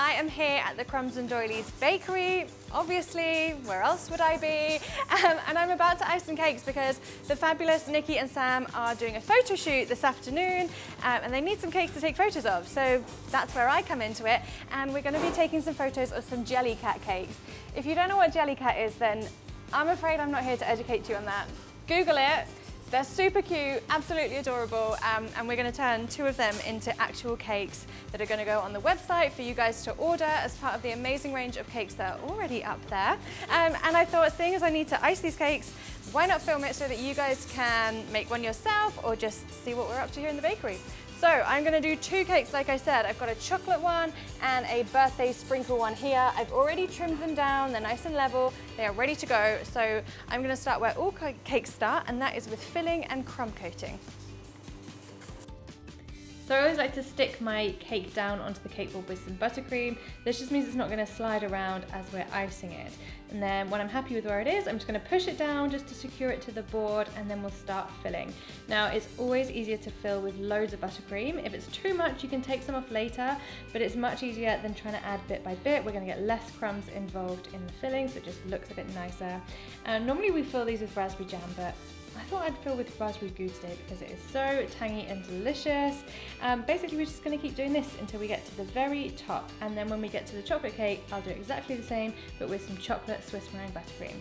I am here at the Crumbs Doilies Bakery. Obviously, where else would I be? And I'm about to ice some cakes because the fabulous Nikki and Sam are doing a photo shoot this afternoon and they need some cakes to take photos of. So that's where I come into it, and we're going to be taking some photos of some Jellycat cakes. If you don't know what Jellycat is, then I'm afraid I'm not here to educate you on that. Google it. They're super cute, absolutely adorable, and we're going to turn 2 of them into actual cakes that are going to go on the website for you guys to order as part of the amazing range of cakes that are already up there. And I thought, seeing as I need to ice these cakes, why not film it so that you guys can make one yourself or just see what we're up to here in the bakery. So I'm going to do 2 cakes, like I said. I've got a chocolate one and a birthday sprinkle one here. I've already trimmed them down, they're nice and level, they are ready to go. So I'm going to start where all cakes start, and that is with filling and crumb coating. So I always like to stick my cake down onto the cake board with some buttercream. This just means it's not going to slide around as we're icing it. And then when I'm happy with where it is, I'm just going to push it down just to secure it to the board, and then we'll start filling. Now, it's always easier to fill with loads of buttercream. If it's too much, you can take some off later, but it's much easier than trying to add bit by bit. We're going to get less crumbs involved in the filling, so it just looks a bit nicer. And normally we fill these with raspberry jam, but I thought I'd fill with raspberry gousse today because it is so tangy and delicious. Basically, we're just going to keep doing this until we get to the very top, and then when we get to the chocolate cake, I'll do exactly the same, but with some chocolate Swiss meringue buttercream.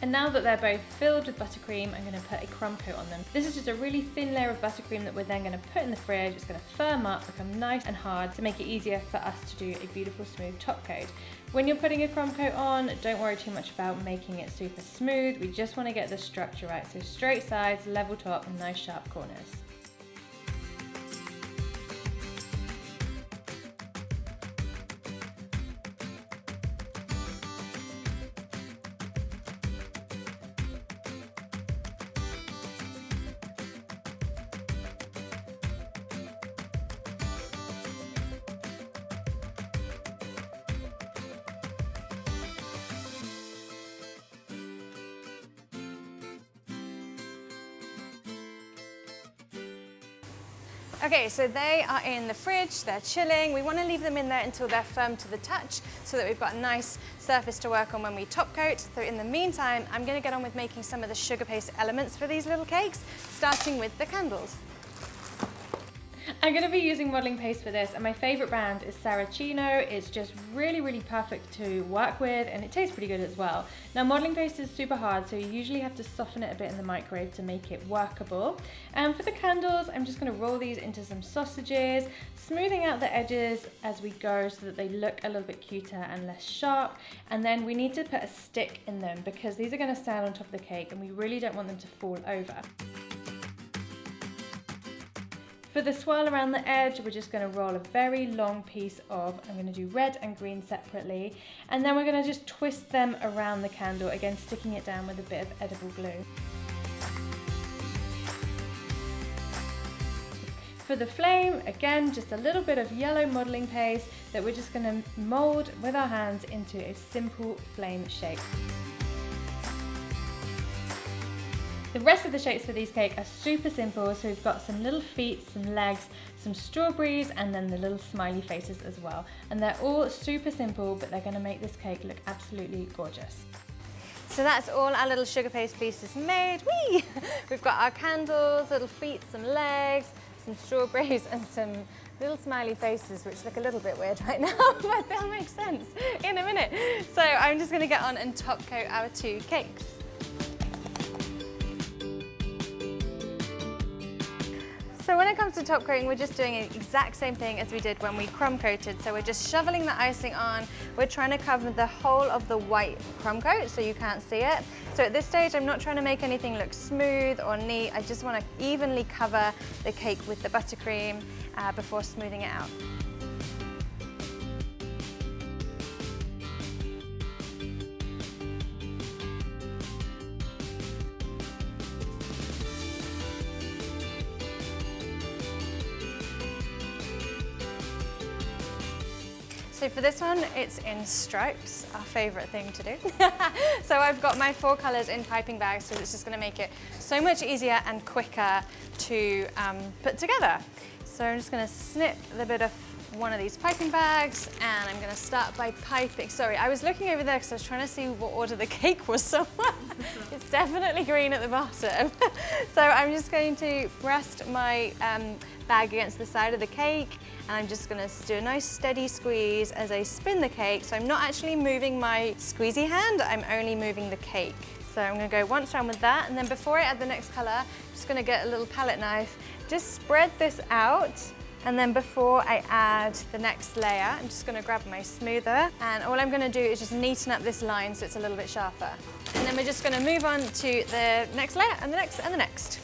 And now that they're both filled with buttercream, I'm going to put a crumb coat on them. This is just a really thin layer of buttercream that we're then going to put in the fridge. It's going to firm up, become nice and hard to make it easier for us to do a beautiful smooth top coat. When you're putting a crumb coat on, don't worry too much about making it super smooth. We just want to get the structure right. So straight sides, level top, and nice sharp corners. Okay, so they are in the fridge, they're chilling. We want to leave them in there until they're firm to the touch so that we've got a nice surface to work on when we top coat. So in the meantime, I'm going to get on with making some of the sugar paste elements for these little cakes, starting with the candles. I'm going to be using modelling paste for this, and my favourite brand is Saracino. It's just really perfect to work with, and it tastes pretty good as well. Now, modelling paste is super hard, so you usually have to soften it a bit in the microwave to make it workable. And for the candles, I'm just going to roll these into some sausages, smoothing out the edges as we go so that they look a little bit cuter and less sharp. And then we need to put a stick in them because these are going to stand on top of the cake, and we really don't want them to fall over. For the swirl around the edge, we're just going to roll a very long piece of, I'm going to do red and green separately, and then we're going to just twist them around the candle, again sticking it down with a bit of edible glue. For the flame, again, just a little bit of yellow modelling paste that we're just going to mould with our hands into a simple flame shape. The rest of the shapes for these cakes are super simple, so we've got some little feet, some legs, some strawberries, and then the little smiley faces as well. And they're all super simple, but they're going to make this cake look absolutely gorgeous. So that's all our little sugar paste pieces made. Whee! We've got our candles, little feet, some legs, some strawberries, and some little smiley faces, which look a little bit weird right now, but they'll make sense in a minute. So I'm just going to get on and top coat our 2 cakes. So when it comes to top coating, we're just doing the exact same thing as we did when we crumb coated. So we're just shoveling the icing on. We're trying to cover the whole of the white crumb coat so you can't see it. So at this stage, I'm not trying to make anything look smooth or neat. I just want to evenly cover the cake with the buttercream before smoothing it out. So for this one, it's in stripes, our favourite thing to do. So I've got my 4 colours in piping bags, so it's just going to make it so much easier and quicker to put together. So I'm just going to snip the bit of one of these piping bags, and I'm going to start by piping. Sorry, I was looking over there because I was trying to see what order the cake was somewhere. It's definitely green at the bottom. So I'm just going to rest my bag against the side of the cake, and I'm just going to do a nice steady squeeze as I spin the cake. So I'm not actually moving my squeezy hand, I'm only moving the cake. So I'm going to go once round with that, and then before I add the next colour, I'm just going to get a little palette knife, just spread this out, and then before I add the next layer, I'm just going to grab my smoother, and all I'm going to do is just neaten up this line so it's a little bit sharper. And then we're just going to move on to the next layer, and the next, and the next.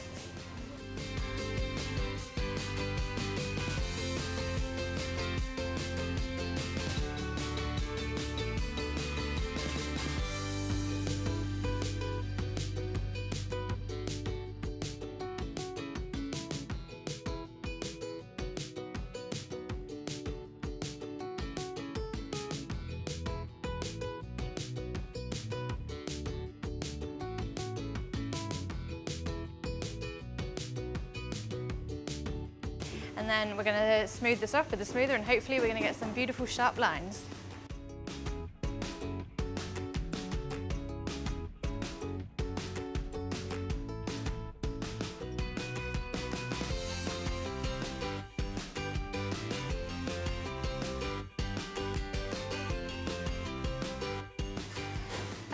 And then we're going to smooth this off with the smoother, and hopefully we're going to get some beautiful sharp lines.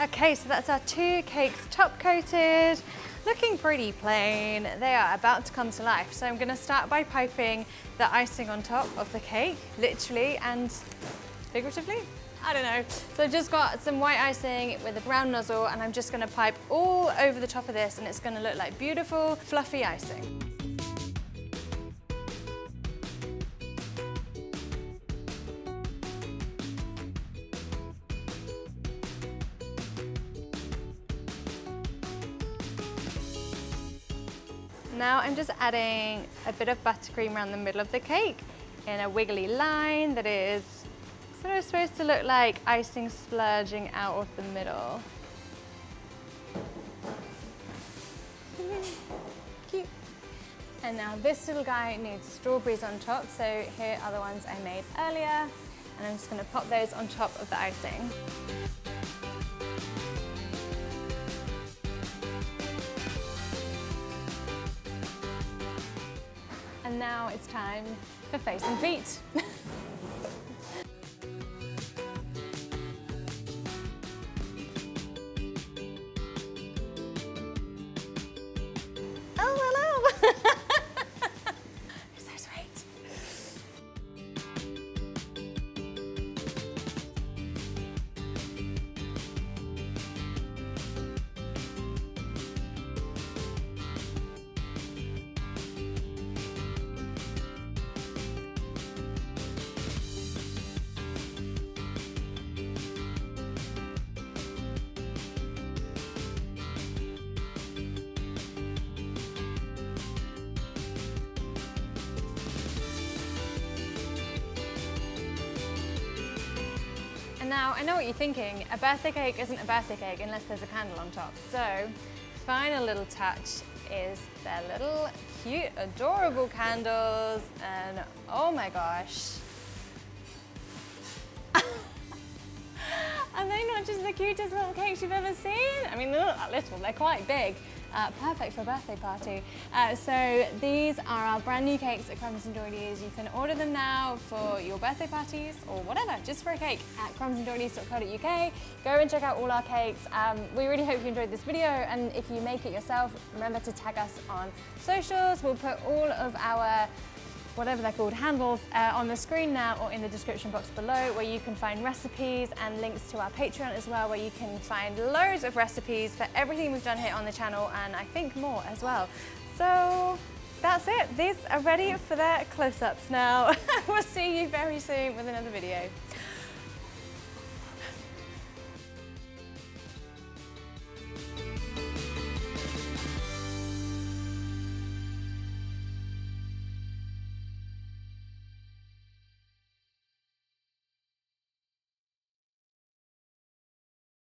Okay, so that's our 2 cakes top coated. Looking pretty plain. They are about to come to life. So I'm going to start by piping the icing on top of the cake, literally and figuratively. I don't know. So I've just got some white icing with a brown nozzle, and I'm just going to pipe all over the top of this, and it's going to look like beautiful, fluffy icing. Now I'm just adding a bit of buttercream around the middle of the cake in a wiggly line that is sort of supposed to look like icing splurging out of the middle. Cute. And now this little guy needs strawberries on top, so here are the ones I made earlier, and I'm just going to pop those on top of the icing. And now it's time for face and feet. Oh, hello! You're so sweet. And now, I know what you're thinking, a birthday cake isn't a birthday cake unless there's a candle on top. So, final little touch is their little cute, adorable candles, and oh my gosh. Are they not just the cutest little cakes you've ever seen? I mean, they're not that little, they're quite big. perfect for a birthday party. So these are our brand new cakes at Crumbs Doilies. You can order them now for your birthday parties or whatever, just for a cake at crumbsdoilies.co.uk. Go and check out all our cakes. We really hope you enjoyed this video, and if you make it yourself, remember to tag us on socials. We'll put all of our whatever they're called, handles on the screen now or in the description box below, where you can find recipes and links to our Patreon as well, where you can find loads of recipes for everything we've done here on the channel, and I think more as well. So that's it. These are ready for their close-ups now. We'll see you very soon with another video.